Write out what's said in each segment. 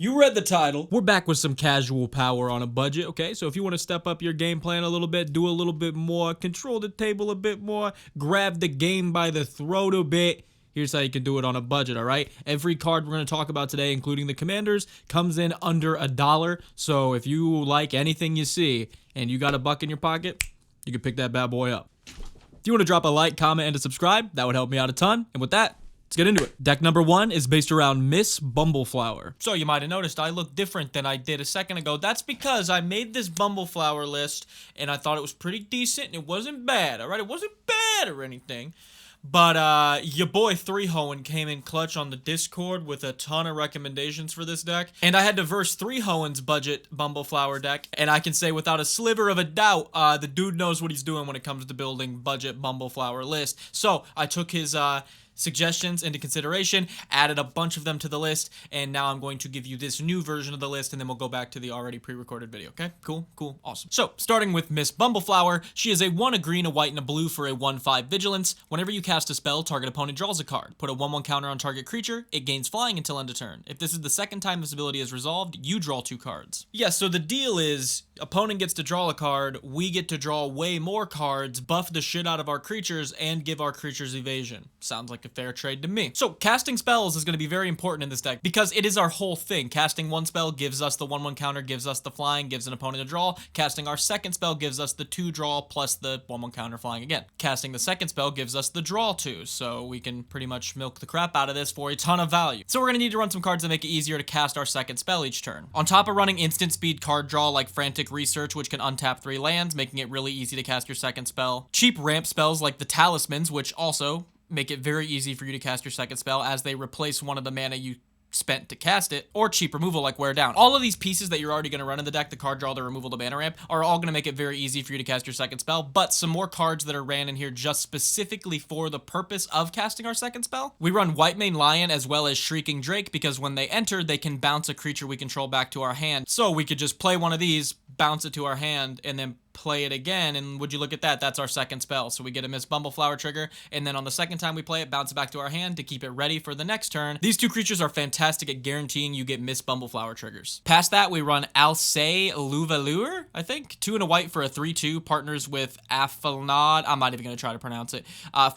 You read the title. We're back with some casual power on a budget, okay? So if you want to step up your game plan a little bit, do a little bit more, control the table a bit more, grab the game by the throat a bit, here's how you can do it on a budget, all right? Every card we're going to talk about today, including the commanders, comes in under $1. So if you like anything you see and you got $1 in your pocket, you can pick that bad boy up. If you want to drop a like, comment, and a subscribe, that would help me out a ton. And with that, let's get into it. Deck number 1 is based around Miss Bumbleflower. So you might have noticed I look different than I did a second ago. That's because I made this Bumbleflower list and I thought it was pretty decent and it wasn't bad, alright? It wasn't bad or anything. But your boy 3Hoen came in clutch on the Discord with a ton of recommendations for this deck. And I had to verse 3Hoen's budget Bumbleflower deck. And I can say without a sliver of a doubt, the dude knows what he's doing when it comes to building budget Bumbleflower list. So I took his suggestions into consideration, added a bunch of them to the list, and now I'm going to give you this new version of the list, and then we'll go back to the already pre-recorded video, okay? Cool, awesome. So, starting with Miss Bumbleflower, she is a 1, a green, a white, and a blue for a 1/5 vigilance. Whenever you cast a spell, target opponent draws a card. Put a 1/1 counter on target creature, it gains flying until end of turn. If this is the second time this ability is resolved, you draw 2 cards. Yeah, so the deal is, opponent gets to draw a card, we get to draw way more cards, buff the shit out of our creatures, and give our creatures evasion. Sounds like a fair trade to me. So casting spells is going to be very important in this deck because it is our whole thing. Casting one spell gives us the 1/1 counter, gives us the flying, gives an opponent a draw. Casting our second spell gives us the 2 draw plus the 1/1 counter flying again. Casting the second spell gives us the draw 2, so we can pretty much milk the crap out of this for a ton of value. So we're going to need to run some cards that make it easier to cast our second spell each turn. On top of running instant speed card draw like Frantic Research, which can untap 3 lands, making it really easy to cast your second spell. Cheap ramp spells like the Talismans, which also make it very easy for you to cast your second spell as they replace one of the mana you spent to cast it, or cheap removal like Wear Down. All of these pieces that you're already going to run in the deck, the card draw, the removal, the mana ramp, are all going to make it very easy for you to cast your second spell, but some more cards that are ran in here just specifically for the purpose of casting our second spell. We run Whitemane Lion as well as Shrieking Drake because when they enter, they can bounce a creature we control back to our hand. So we could just play one of these, bounce it to our hand, and then play it again, and would you look at that, that's our second spell. So we get a Miss Bumbleflower trigger, and then on the second time we play it, bounce it back to our hand to keep it ready for the next turn. These 2 creatures are fantastic at guaranteeing you get Miss Bumbleflower triggers. Past that, we run Alcei Louvalure, I think. 2 and a white for a 3/2, partners with Aphelnod. I'm not even going to try to pronounce it.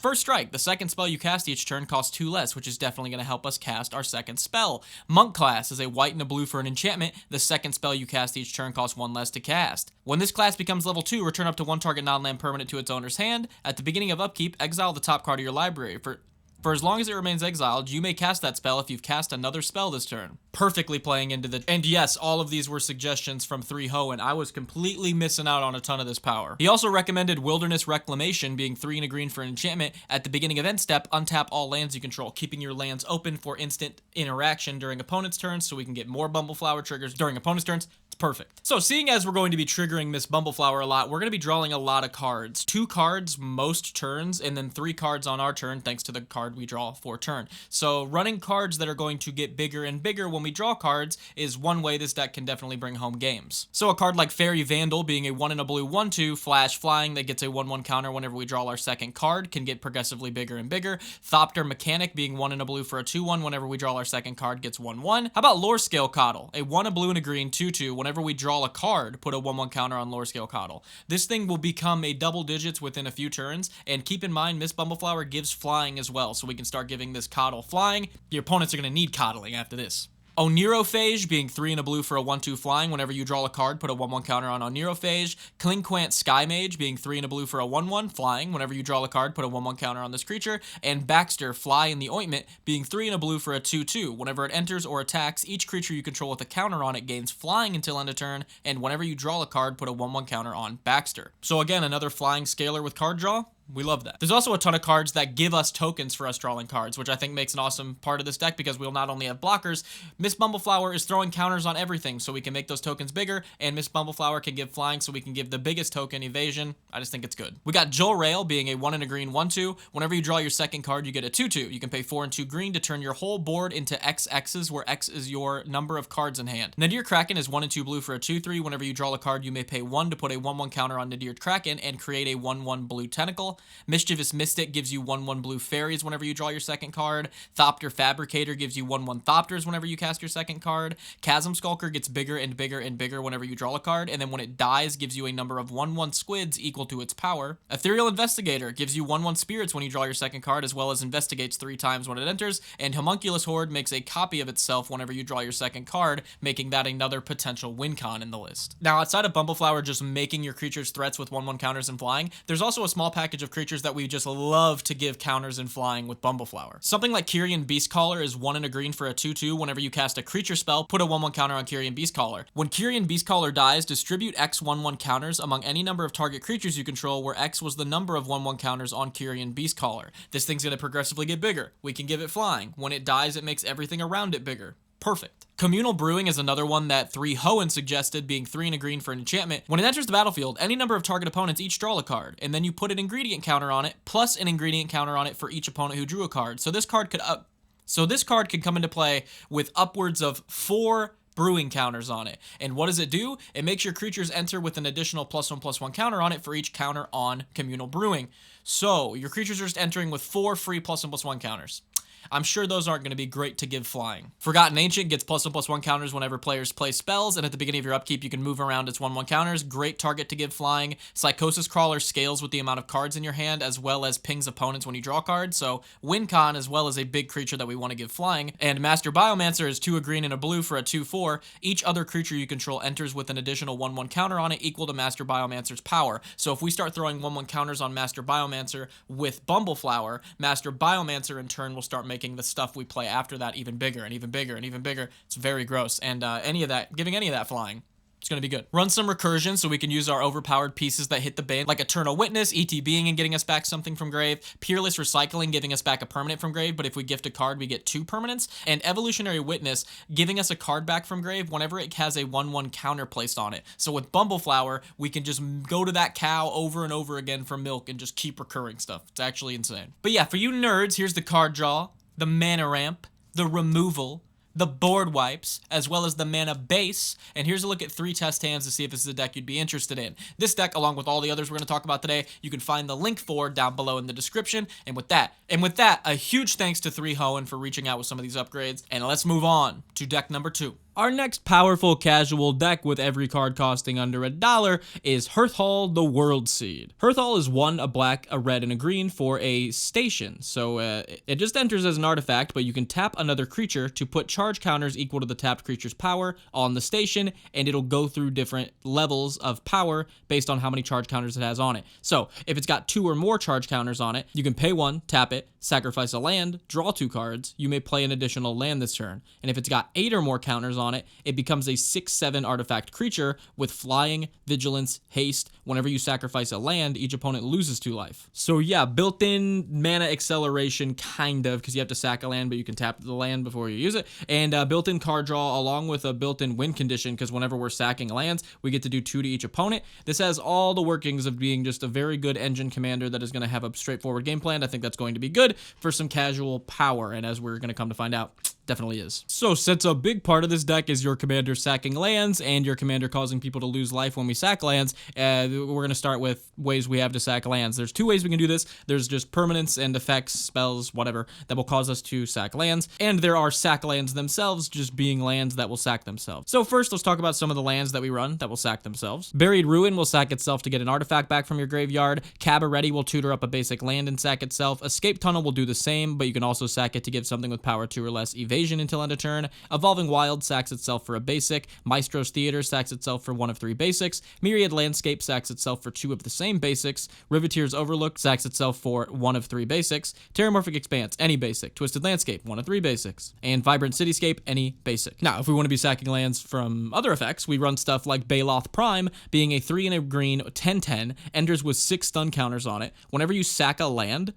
First strike, the second spell you cast each turn costs 2 less, which is definitely going to help us cast our second spell. Monk class is a white and a blue for an enchantment. The second spell you cast each turn costs 1 less to cast. When this class becomes level 2, return up to 1 target non-land permanent to its owner's hand. At the beginning of upkeep, exile the top card of your library. For as long as it remains exiled, you may cast that spell if you've cast another spell this turn. Perfectly playing into the... And yes, all of these were suggestions from 3Hoen. I was completely missing out on a ton of this power. He also recommended Wilderness Reclamation, being 3 and a green for an enchantment. At the beginning of end step, untap all lands you control, keeping your lands open for instant interaction during opponent's turns so we can get more Bumbleflower triggers during opponent's turns. It's perfect. So seeing as we're going to be triggering Miss Bumbleflower a lot, we're going to be drawing a lot of cards. 2 cards most turns, and then 3 cards on our turn thanks to the card we draw for turn. So running cards that are going to get bigger and bigger when we draw cards is one way this deck can definitely bring home games. So a card like Fairy Vandal, being a 1 and a blue 1/2 flash flying that gets a 1/1 counter whenever we draw our second card, can get progressively bigger and bigger. Thopter Mechanic, being 1 and a blue for a 2/1 whenever we draw our second card, gets 1/1. How about Lore Scale Coddle, a 1 a blue and a green 2/2 whenever we draw a card, put a 1/1 counter on Lore Scale Coddle. This thing will become a double digits within a few turns, and keep in mind Miss Bumbleflower gives flying as well, so we can start giving this Coddle flying. Your opponents are going to need coddling after this. Onerophage, being 3 and a blue for a 1/2 flying. Whenever you draw a card, put a 1/1 counter on Onerophage. Klinquant Sky Mage, being 3 and a blue for a 1/1 flying. Whenever you draw a card, put a 1/1 counter on this creature. And Baxter, Fly in the Ointment, being 3 and a blue for a 2/2. Whenever it enters or attacks, each creature you control with a counter on it gains flying until end of turn. And whenever you draw a card, put a 1/1 counter on Baxter. So again, another flying scalar with card draw. We love that. There's also a ton of cards that give us tokens for us drawing cards, which I think makes an awesome part of this deck because we'll not only have blockers, Miss Bumbleflower is throwing counters on everything, so we can make those tokens bigger, and Miss Bumbleflower can give flying, so we can give the biggest token evasion. I just think it's good. We got Joel Rail being a 1 and a green 1/2. Whenever you draw your second card, you get a 2/2. You can pay 4 and 2 green to turn your whole board into XXs, where X is your number of cards in hand. Nadir Kraken is 1 and 2 blue for a 2/3. Whenever you draw a card, you may pay 1 to put a 1/1 counter on Nadir Kraken and create a 1/1 blue tentacle. Ball. Mischievous Mystic gives you 1/1 blue fairies whenever you draw your second card. Thopter Fabricator gives you 1/1 Thopters whenever you cast your second card. Chasm Skulker gets bigger and bigger and bigger whenever you draw a card, and then when it dies, gives you a number of 1/1 squids equal to its power. Ethereal Investigator gives you 1/1 spirits when you draw your second card, as well as investigates 3 times when it enters, and Homunculus Horde makes a copy of itself whenever you draw your second card, making that another potential win con in the list. Now, outside of Bumbleflower just making your creatures threats with 1/1 counters and flying, there's also a small package of creatures that we just love to give counters and flying with Bumbleflower. Something like Kyrian Beastcaller is 1 and a green for a 2/2. Whenever you cast a creature spell, put a 1/1 counter on Kyrian Beastcaller. When Kyrian Beastcaller dies, distribute X 1/1 counters among any number of target creatures you control, where X was the number of 1/1 counters on Kyrian Beastcaller. This thing's gonna progressively get bigger. We can give it flying. When it dies, it makes everything around it bigger. Perfect. Communal Brewing is another one that 3 Hoenn suggested, being 3 and a green for an enchantment. When it enters the battlefield, any number of target opponents each draw a card, and then you put an ingredient counter on it, plus an ingredient counter on it for each opponent who drew a card. So this card could come into play with upwards of 4 brewing counters on it. And what does it do? It makes your creatures enter with an additional +1/+1 counter on it for each counter on Communal Brewing. So your creatures are just entering with 4 free +1/+1 counters. I'm sure those aren't going to be great to give flying. Forgotten Ancient gets +1/+1 counters whenever players play spells, and at the beginning of your upkeep, you can move around its 1/1 counters. Great target to give flying. Psychosis Crawler scales with the amount of cards in your hand, as well as pings opponents when you draw cards, so win con as well as a big creature that we want to give flying. And Master Biomancer is 2 a green and a blue for a 2/4. Each other creature you control enters with an additional 1/1 counter on it equal to Master Biomancer's power. So if we start throwing 1/1 counters on Master Biomancer with Bumbleflower, Master Biomancer in turn will start making the stuff we play after that even bigger and even bigger and even bigger. It's very gross, and giving any of that flying, it's going to be good. Run some recursion so we can use our overpowered pieces that hit the bin, like Eternal Witness, ETBing and getting us back something from grave, Peerless Recycling giving us back a permanent from grave, but if we gift a card, we get 2 permanents, and Evolutionary Witness giving us a card back from grave whenever it has a 1/1 counter placed on it. So with Bumbleflower, we can just go to that cow over and over again for milk and just keep recurring stuff. It's actually insane. But yeah, for you nerds, here's the card draw, the mana ramp, the removal, the board wipes, as well as the mana base, and here's a look at 3 test hands to see if this is a deck you'd be interested in. This deck, along with all the others we're going to talk about today, you can find the link for down below in the description. And with that, a huge thanks to 3 Hoenn for reaching out with some of these upgrades, and let's move on to deck number 2. Our next powerful casual deck with every card costing under $1 is Hearthhall the World Seed. Hearthhall is 1, a black, a red, and a green for a station. So it just enters as an artifact, but you can tap another creature to put charge counters equal to the tapped creature's power on the station, and it'll go through different levels of power based on how many charge counters it has on it. So if it's got 2 or more charge counters on it, you can pay 1, tap it, sacrifice a land, draw 2 cards. You may play an additional land this turn. And if it's got 8 or more counters on it, it becomes a 6/7 artifact creature with flying, vigilance, haste. Whenever you sacrifice a land, each opponent loses 2 life. So yeah, built-in mana acceleration, kind of, because you have to sack a land, but you can tap the land before you use it. And built-in card draw, along with a built-in win condition, because whenever we're sacking lands, we get to do 2 to each opponent. This has all the workings of being just a very good engine commander that is going to have a straightforward game plan. I think that's going to be good for some casual power, and as we're going to come to find out, definitely is. So since a big part of this deck is your commander sacking lands and your commander causing people to lose life when we sack lands, we're going to start with ways we have to sack lands. There's 2 ways we can do this. There's just permanents and effects, spells, whatever, that will cause us to sack lands. And there are sack lands themselves, just being lands that will sack themselves. So first, let's talk about some of the lands that we run that will sack themselves. Buried Ruin will sack itself to get an artifact back from your graveyard. Cabaret will tutor up a basic land and sack itself. Escape Tunnel will do the same, but you can also sack it to give something with power 2 or less evasion until end of turn. Evolving Wild sacks itself for a basic. Maestro's Theater sacks itself for 1 of 3 basics. Myriad Landscape sacks itself for 2 of the same basics. Riveteer's Overlook sacks itself for 1 of 3 basics. Terramorphic Expanse, any basic. Twisted Landscape, 1 of 3 basics. And Vibrant Cityscape, any basic. Now, if we want to be sacking lands from other effects, we run stuff like Baloth Prime, being a 3 and a green 10/10, enters with 6 stun counters on it. Whenever you sack a land,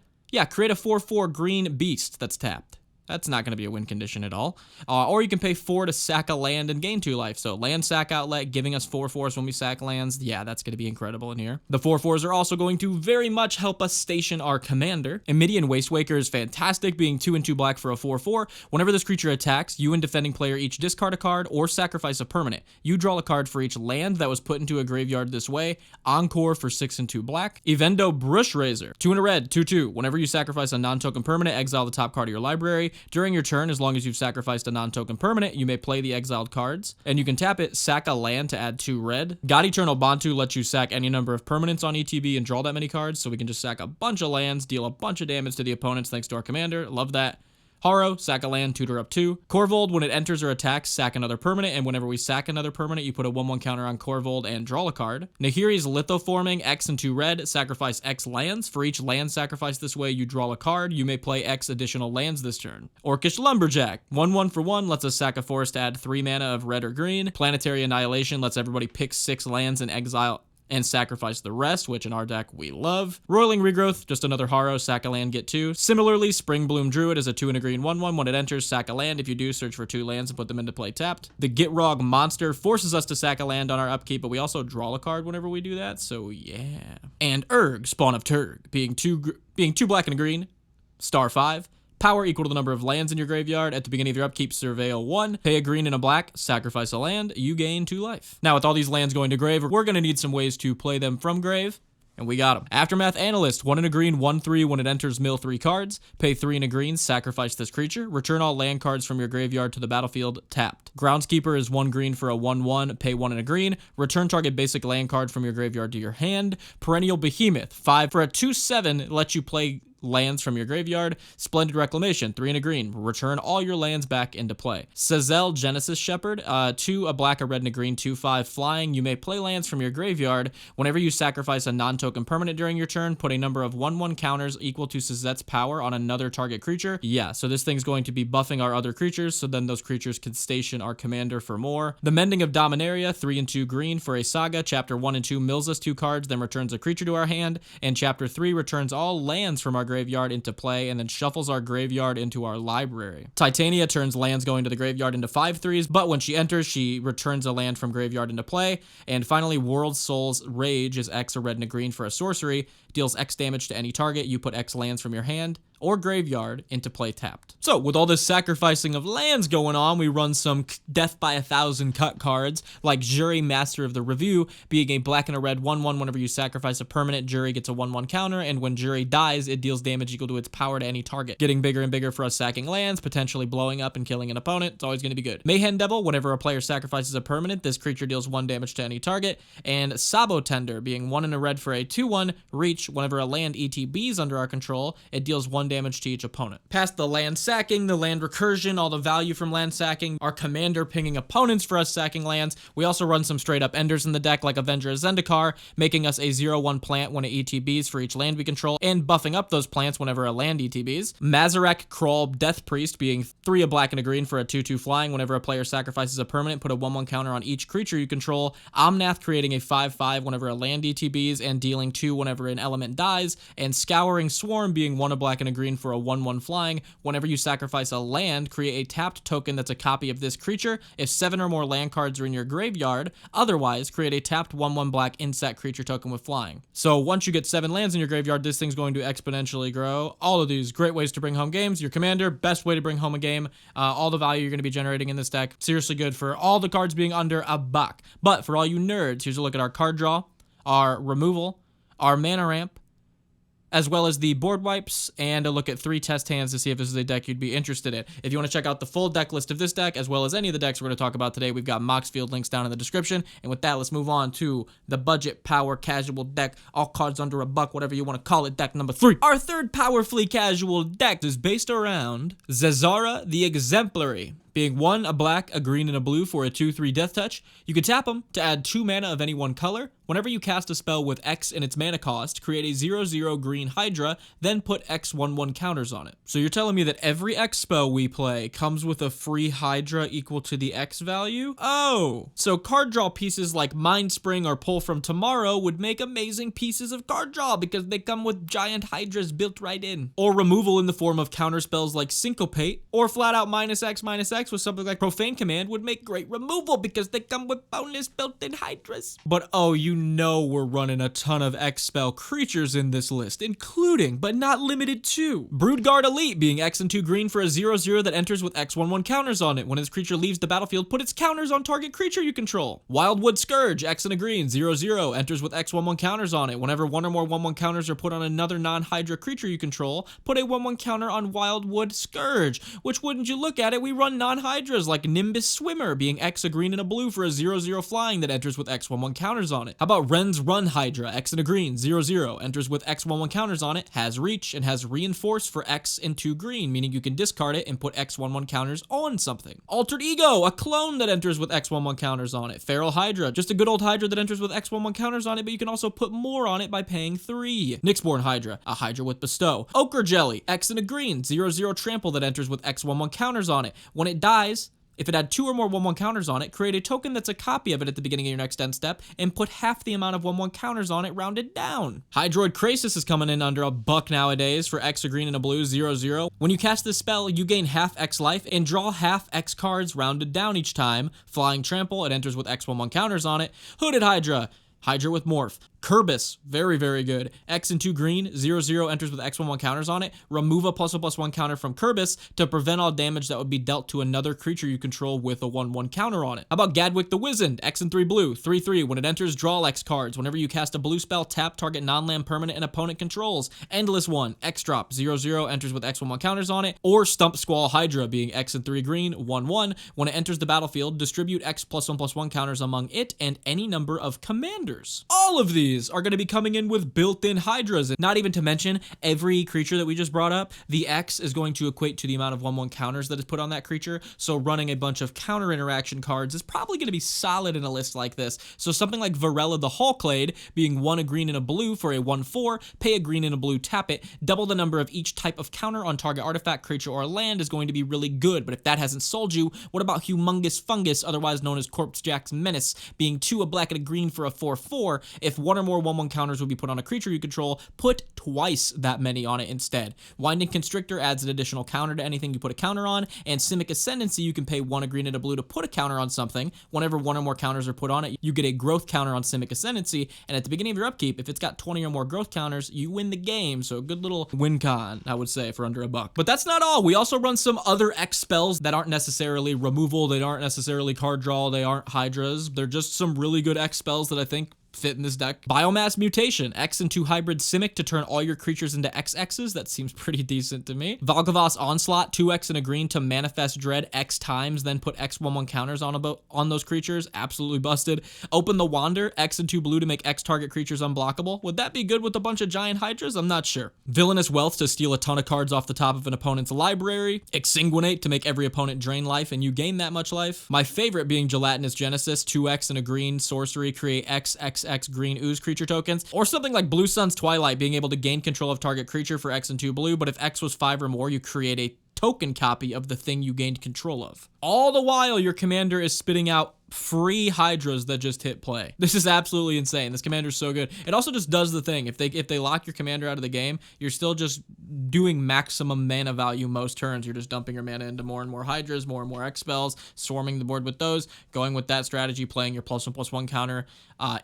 create a 4/4 green beast that's tapped. That's not going to be a win condition at all. Or you can pay 4 to sack a land and gain 2 life. So land sack outlet, giving us 4/4s when we sack lands. Yeah, that's going to be incredible in here. The 4/4s are also going to very much help us station our commander. Emidian Wastewaker is fantastic, being 2 and 2 black for a 4/4. Whenever this creature attacks, you and defending player each discard a card or sacrifice a permanent. You draw a card for each land that was put into a graveyard this way. Encore for 6 and 2 black. Evendo Brush Razor, 2 and a red, 2/2. Whenever you sacrifice a non-token permanent, exile the top card of your library. During your turn, as long as you've sacrificed a non-token permanent, you may play the exiled cards. And you can tap it, sack a land to add 2 red. God Eternal Bantu lets you sack any number of permanents on ETB and draw that many cards, so we can just sack a bunch of lands, deal a bunch of damage to the opponents thanks to our commander. Love that. Haro, sack a land, tutor up 2. Corvold, when it enters or attacks, sack another permanent, and whenever we sack another permanent, you put a 1/1 counter on Corvold and draw a card. Nahiri's Lithoforming, X and 2 red, sacrifice X lands. For each land sacrificed this way, you draw a card. You may play X additional lands this turn. Orcish Lumberjack, 1/1 for 1, lets us sack a forest to add 3 mana of red or green. Planetary Annihilation lets everybody pick 6 lands and exile and sacrifice the rest, which in our deck we love. Roiling Regrowth, just another Haro, sack a land, get 2. Similarly, Spring Bloom Druid is a 2 and a green 1/1. When it enters, sack a land. If you do, search for 2 lands and put them into play tapped. The Gitrog Monster forces us to sack a land on our upkeep, but we also draw a card whenever we do that, so yeah. And Urg, Spawn of Turg, being 2 black and a green, star 5. Power equal to the number of lands in your graveyard. At the beginning of your upkeep, surveil 1. Pay a green and a black, sacrifice a land. You gain 2 life. Now, with all these lands going to grave, we're going to need some ways to play them from grave. And we got them. Aftermath Analyst, 1 and a green, 1/3. When it enters, mill 3 cards. Pay 3 and a green, sacrifice this creature. Return all land cards from your graveyard to the battlefield, tapped. Groundskeeper is 1 green for a 1/1. Pay 1 and a green. Return target basic land card from your graveyard to your hand. Perennial Behemoth, 5 for a 2/7. Lets you play lands from your graveyard. Splendid Reclamation, 3 and a green. Return all your lands back into play. Sazel Genesis Shepherd, 2, a black, a red, and a green, 2/5 flying. You may play lands from your graveyard. Whenever you sacrifice a non-token permanent during your turn, put a number of 1/1 counters equal to Sazet's power on another target creature. Yeah, so this thing's going to be buffing our other creatures, so then those creatures can station our commander for more. The Mending of Dominaria, 3 and 2 green for a saga. Chapter 1 and 2 mills us 2 cards, then returns a creature to our hand. And Chapter 3 returns all lands from our graveyard into play and then shuffles our graveyard into our library. Titania turns lands going to the graveyard into 5/3s, but when she enters, she returns a land from graveyard into play. And finally, World Soul's Rage is X, a red and a green for a sorcery. Deals X damage to any target. You put X lands from your hand or graveyard into play tapped. So with all this sacrificing of lands going on, we run some death by 1,000 cut cards like Jury, Master of the Review, being a black and a red 1/1. Whenever you sacrifice a permanent, Jury gets a 1/1 counter, and when Jury dies, it deals damage equal to its power to any target. Getting bigger and bigger for us sacking lands, potentially blowing up and killing an opponent. It's always going to be good. Mayhem Devil, whenever a player sacrifices a permanent, this creature deals 1 damage to any target. And Sabo Tender, being 1 and a red for a 2/1 reach. Whenever a land ETBs under our control, it deals 1 damage to each opponent. Past the land sacking, the land recursion, all the value from land sacking, our commander pinging opponents for us sacking lands. We also run some straight up enders in the deck like Avenger of Zendikar, making us a 0/1 plant when it ETBs for each land we control, and buffing up those plants whenever a land ETBs. Mazarek Crawl Death Priest, being 3 a black and a green for a 2/2 flying. Whenever a player sacrifices a permanent, put a 1/1 counter on each creature you control. Omnath, creating a 5/5 whenever a land ETBs and dealing 2 whenever an element dies. And Scouring Swarm, being 1 a black and a green for a 1/1 flying. Whenever you sacrifice a land, create a tapped token that's a copy of this creature if 7 or more land cards are in your graveyard. Otherwise, create a tapped 1/1 black insect creature token with flying. So once you get 7 lands in your graveyard, this thing's going to exponentially grow. All of these great ways to bring home games. Your commander, best way to bring home a game. All the value you're going to be generating in this deck. Seriously good for all the cards being under $1. But for all you nerds, here's a look at our card draw, our removal, our mana ramp, as well as the board wipes, and a look at 3 test hands to see if this is a deck you'd be interested in. If you want to check out the full deck list of this deck, as well as any of the decks we're going to talk about today, we've got Moxfield links down in the description. And with that, let's move on to the budget power casual deck, all cards under $1, whatever you want to call it, deck number 3. Our third powerfully casual deck is based around Zezara the Exemplary. being 1 a black, a green, and a blue for a 2/3 death touch. You can tap them to add 2 mana of any one color. Whenever you cast a spell with X in its mana cost, create a 0/0 green Hydra, then put X 1/1 counters on it. So you're telling me that every X spell we play comes with a free Hydra equal to the X value? Oh! So card draw pieces like Mind Spring or Pull from Tomorrow would make amazing pieces of card draw because they come with giant Hydras built right in. Or removal in the form of counter spells like Syncopate, or flat out -X with something like Profane Command would make great removal because they come with bonus built-in Hydras. But oh, you know we're running a ton of X spell creatures in this list, including, but not limited to, Broodguard Elite, being X and 2 green for a 0/0 that enters with X 1/1 counters on it. When its creature leaves the battlefield, put its counters on target creature you control. Wildwood Scourge, X and a green, 0/0, enters with X 1/1 counters on it. Whenever 1 or more 1/1 counters are put on another non-Hydra creature you control, put a 1/1 counter on Wildwood Scourge, which, wouldn't you look at it, we run non-Hydras like Nimbus Swimmer, being X a green and a blue for a 0/0 flying that enters with X 1/1 counters on it. How about Ren's Run Hydra, X and a green, 0/0, enters with X 1/1 counters on it, has reach, and has reinforce for X and 2 green, meaning you can discard it and put X 1/1 counters on something. Altered Ego, a clone that enters with X 1/1 counters on it. Feral Hydra, just a good old Hydra that enters with X 1/1 counters on it, but you can also put more on it by paying 3. Nyxborn Hydra, a Hydra with Bestow. Ochre Jelly, X and a green, 0/0 trample that enters with X 1/1 counters on it. When it dies, if it had 2 or more 1/1 counters on it, create a token that's a copy of it at the beginning of your next end step, and put half the amount of 1/1 counters on it rounded down. Hydroid Krasis is coming in under $1 nowadays for X a green and a blue, 0/0. When you cast this spell, you gain half X life and draw half X cards rounded down each time. Flying Trample, it enters with X 1/1 counters on it. Hooded Hydra, Hydra with Morph. Kerbis, very, very good. X and 2 green, 0/0 enters with X 1/1 counters on it. Remove a +1/+1 counter from Kerbis to prevent all damage that would be dealt to another creature you control with a 1/1 counter on it. How about Gadwick the Wizened, X and 3 blue, 3/3. When it enters, draw X cards. Whenever you cast a blue spell, tap target non-land permanent an opponent controls. Endless One, X drop, 0/0 enters with X 1/1 counters on it. Or Stump Squall Hydra, being X and 3 green, 1/1. When it enters the battlefield, distribute X +1/+1 counters among it and any number of commanders. All of these are going to be coming in with built-in Hydras. Not even to mention, every creature that we just brought up, the X is going to equate to the amount of 1/1 counters that is put on that creature, so running a bunch of counter interaction cards is probably going to be solid in a list like this. So something like Varela the Hawklade, being 1 a green and a blue for a 1/4, pay a green and a blue, tap it, double the number of each type of counter on target artifact, creature, or land is going to be really good. But if that hasn't sold you, what about Humongous Fungus, otherwise known as Corpse Jack's Menace, being 2 a black and a green for a 4/4, if 1 or more 1/1 counters would be put on a creature you control, put twice that many on it instead. Winding Constrictor adds an additional counter to anything you put a counter on, and Simic Ascendancy, you can pay 1 a green and a blue to put a counter on something. Whenever 1 or more counters are put on it, you get a growth counter on Simic Ascendancy, and at the beginning of your upkeep, if it's got 20 or more growth counters, you win the game. So a good little win con, I would say, for under $1. But that's not all. We also run some other X spells that aren't necessarily removal, they aren't necessarily card draw, they aren't Hydras. They're just some really good X spells that I think fit in this deck. Biomass Mutation, X and 2 hybrid Simic to turn all your creatures into XXs. That seems pretty decent to me. Valgavas Onslaught, 2X and a green to manifest dread X times, then put X 1/1 counters on those creatures. Absolutely busted. Open the Wander, X and 2 blue to make X target creatures unblockable. Would that be good with a bunch of giant Hydras? I'm not sure. Villainous Wealth to steal a ton of cards off the top of an opponent's library. Exsanguinate to make every opponent drain life and you gain that much life. My favorite being Gelatinous Genesis, 2X and a green sorcery, create XX green ooze creature tokens, or something like Blue Sun's Twilight, being able to gain control of target creature for X and 2 blue, but if X was 5 or more, you create a token copy of the thing you gained control of. All the while, your commander is spitting out free Hydras that just hit play. This is absolutely insane. This commander is so good. It also just does the thing. If they lock your commander out of the game, you're still just doing maximum mana value most turns. You're just dumping your mana into more and more Hydras, more and more X spells, swarming the board with those, going with that strategy, playing your +1/+1 counter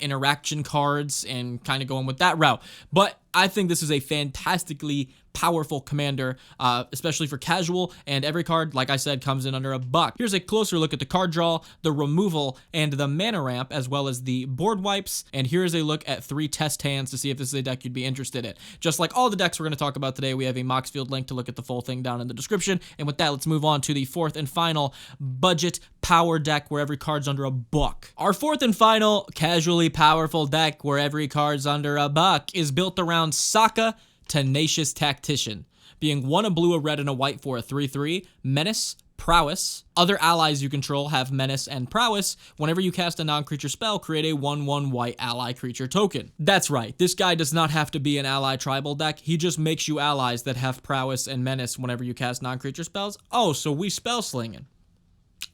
interaction cards, and kind of going with that route. But I think this is a fantastically powerful commander, especially for casual, and every card, like I said, comes in under $1. Here's a closer look at the card draw, the removal, and the mana ramp, as well as the board wipes, and here's a look at 3 test hands to see if this is a deck you'd be interested in. Just like all the decks we're going to talk about today, we have a Moxfield link to look at the full thing down in the description, and with that, let's move on to the 4th and final budget power deck where every card's under $1. Our 4th and final casually powerful deck where every card's under $1 is built around Saka, Tenacious Tactician, being 1 a blue, a red, and a white for a 3/3, Menace, prowess. Other allies you control have menace and prowess. Whenever you cast a non-creature spell, create a 1/1 white ally creature token. That's right, this guy does not have to be an ally tribal deck. He just makes you allies that have prowess and menace whenever you cast non-creature spells. Oh, so we spell slinging.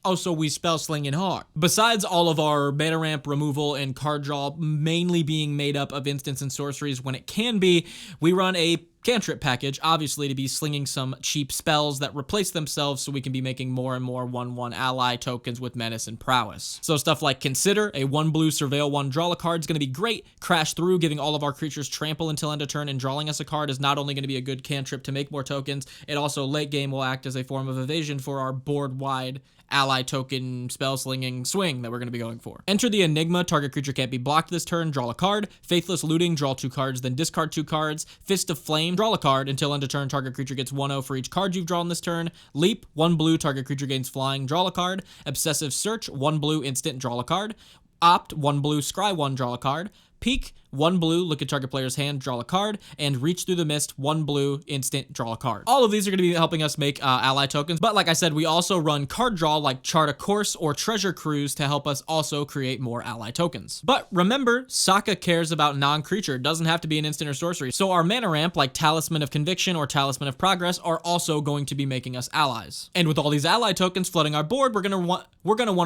Also, we spell slinging hard. Besides all of our mana ramp removal and card draw mainly being made up of instants and sorceries when it can be, we run a cantrip package, obviously, to be slinging some cheap spells that replace themselves so we can be making more and more 1/1 ally tokens with menace and prowess. So stuff like Consider, a 1 blue surveil 1 draw a card is going to be great. Crash Through, giving all of our creatures trample until end of turn and drawing us a card is not only going to be a good cantrip to make more tokens, it also late game will act as a form of evasion for our board-wide ally token spell slinging swing that we're going to be going for. Enter the Enigma, target creature can't be blocked this turn, draw a card. Faithless Looting, draw 2 cards, then discard 2 cards. Fist of Flame, draw a card until end of turn, target creature gets 1/0 for each card you've drawn this turn. Leap, 1 blue, target creature gains flying, draw a card. Obsessive Search, 1 blue, instant, draw a card. Opt, 1 blue, scry 1, draw a card. Peek, 1 blue, look at target player's hand, draw a card, and Reach Through the Mist, 1 blue, instant, draw a card. All of these are going to be helping us make ally tokens, but like I said, we also run card draw like Chart a Course or Treasure Cruise to help us also create more ally tokens. But remember, Saka cares about non-creature, it doesn't have to be an instant or sorcery, so our mana ramp like Talisman of Conviction or Talisman of Progress are also going to be making us allies. And with all these ally tokens flooding our board, we're gonna want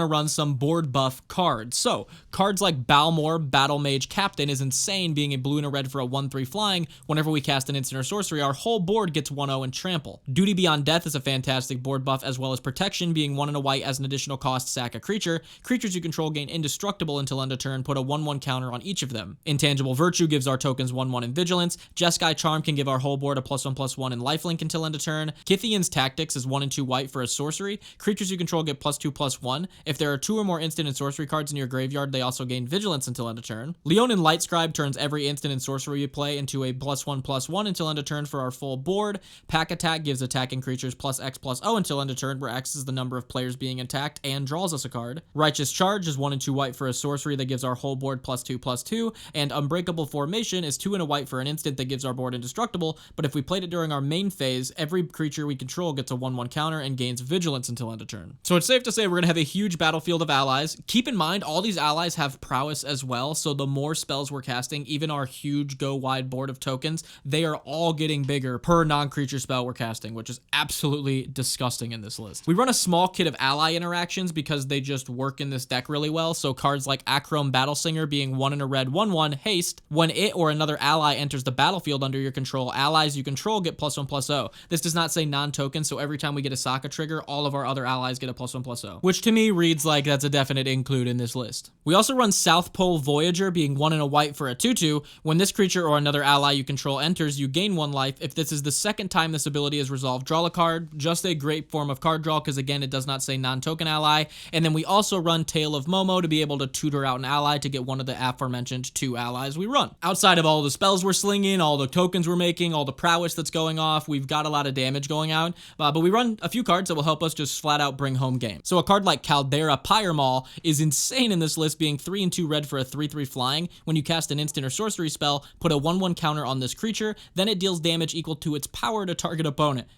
to run some board buff cards. So cards like Balmor, Battle Mage Captain is insane, being a blue and a red for a 1/3 flying. Whenever we cast an instant or sorcery, our whole board gets 1/0 and trample. Duty Beyond Death is a fantastic board buff, as well as Protection, being 1 and a white as an additional cost, sack a creature. Creatures you control gain indestructible until end of turn, put a 1/1 counter on each of them. Intangible Virtue gives our tokens 1/1 in Vigilance. Jeskai Charm can give our whole board a +1/+1 in lifelink until end of turn. Kithian's Tactics is 1 and 2 white for a sorcery. Creatures you control get +2/+1. If there are 2 or more instant and sorcery cards in your graveyard, they also gain Vigilance until end of turn. Leonin Lightscribe turns every instant and sorcery you play into a +1/+1 until end of turn for our full board. Pack Attack gives attacking creatures +X/+0 until end of turn, where X is the number of players being attacked and draws us a card. Righteous Charge is 1 and 2 white for a sorcery that gives our whole board +2/+2, and Unbreakable Formation is 2 and a white for an instant that gives our board indestructible, but if we played it during our main phase, every creature we control gets a 1/1 counter and gains Vigilance until end of turn. So it's safe to say we're going to have a huge battlefield of allies. Keep in mind, all these allies have prowess as well, so the more spells we're casting, even our huge go-wide board of tokens, they are all getting bigger per non-creature spell we're casting, which is absolutely disgusting in this list. We run a small kit of ally interactions because they just work in this deck really well, so cards like Achrome Battlesinger being 1 and a red 1/1 haste. When it or another ally enters the battlefield under your control, allies you control get +1/+0. This does not say non-token, so every time we get a Saka trigger, all of our other allies get a +1/+0, which to me reads like that's a definite include in this list. We also run South Pole Voyager being 1 and a white for a 2/2. When this creature or another ally you control enters, you gain 1 life. If this is the second time this ability is resolved, draw a card. Just a great form of card draw because, again, it does not say non-token ally. And then we also run Tale of Momo to be able to tutor out an ally to get one of the aforementioned 2 allies we run. Outside of all the spells we're slinging, all the tokens we're making, all the prowess that's going off, we've got a lot of damage going out. But we run a few cards that will help us just flat out bring home game. So a card like Caldera Pyre Maul is insane in this list, being 3 and 2 red for a 3/3 flying. When you cast an instant or sorcery spell, put a 1/1 counter on this creature, then it deals damage equal to its power to target opponent.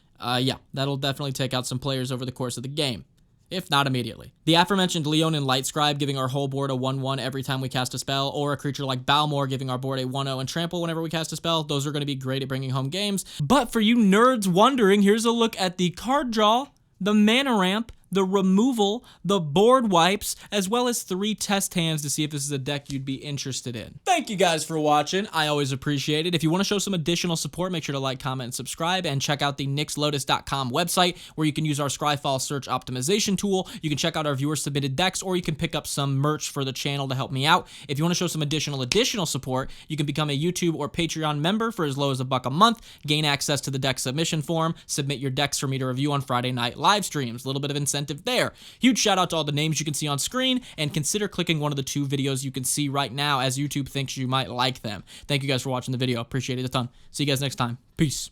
Yeah, that'll definitely take out some players over the course of the game, if not immediately. The aforementioned Leonin Lightscribe giving our whole board a 1/1 every time we cast a spell, or a creature like Balmor giving our board a 1/0 and trample whenever we cast a spell, those are going to be great at bringing home games. But for you nerds wondering, here's a look at the card draw, the mana ramp, the removal, the board wipes, as well as 3 test hands to see if this is a deck you'd be interested in. Thank you guys for watching. I always appreciate it. If you want to show some additional support, make sure to like, comment, and subscribe, and check out the nixlotus.com website where you can use our Scryfall search optimization tool. You can check out our viewer submitted decks, or you can pick up some merch for the channel to help me out. If you want to show some additional support, you can become a YouTube or Patreon member for as low as $1 a month, gain access to the deck submission form, submit your decks for me to review on Friday night live streams. A little bit of incentive there. Huge shout out to all the names you can see on screen, and consider clicking one of the 2 videos you can see right now, as YouTube thinks you might like them. Thank you guys for watching the video. Appreciate it a ton. See you guys next time. Peace.